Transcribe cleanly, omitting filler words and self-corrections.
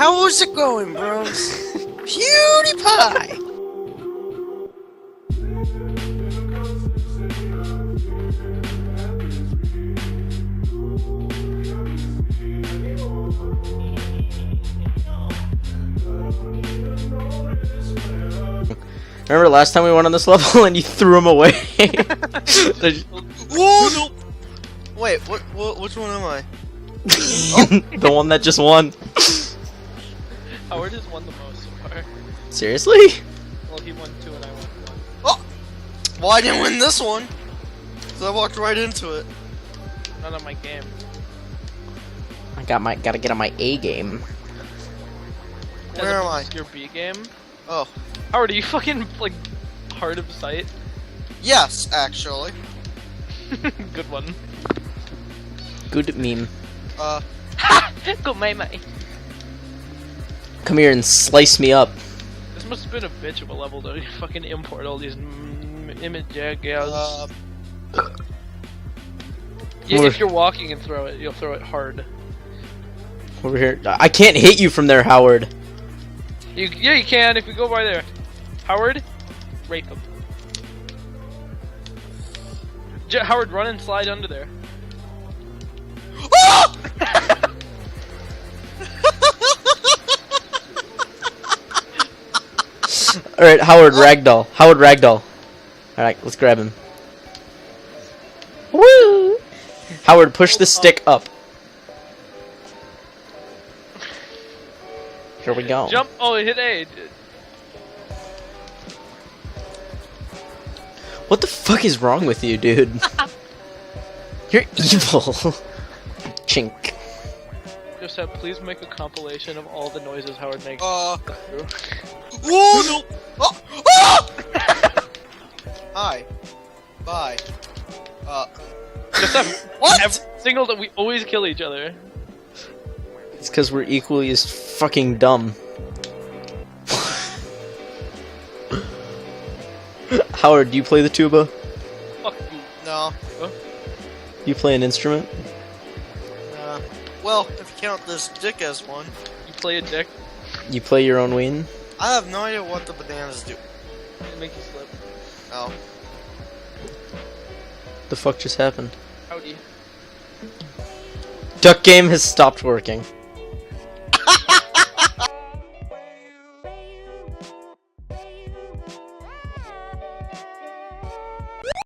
How is it going, bros? PewDiePie! Remember last time we went on this level and you threw him away? Whoa, no! Wait, which one am I? The one that just won. Howard has won the most so far. Seriously? Well, he won 2 and I won 1. Oh! Well, I didn't win this one. So I walked right into it. Not on my game. I gotta get on my A game. Where am I? Your B game? Oh. Howard, are you fucking, like, hard of sight? Yes, actually. Good one. Good meme. Go mate. Come here and slice me up. This must have been a bitch of a level though. You fucking import all these images. Yeah, if you're walking and throw it, you'll throw it hard. Over here. I can't hit you from there, Howard. Yeah, you can if you go by there. Howard, rape him. Howard, run and slide under there. Alright, Howard Ragdoll. Howard Ragdoll. Alright, let's grab him. Woo! Howard, push the stick up. Here we go. Jump! Oh, it hit A. What the fuck is wrong with you, dude? You're evil. Chink. Just said, please make a compilation of all the noises Howard makes. Whoa, no! Oh! Hi. Bye. Just have What? signal that we always kill each other. It's because we're equally as fucking dumb. Howard, do you play the tuba? Fuck you. No. You play an instrument? Well, if you count this dick as one. You play a dick. You play your own ween? I have no idea what the bananas do. They make you slip. Oh. The fuck just happened? Howdy. Duck game has stopped working.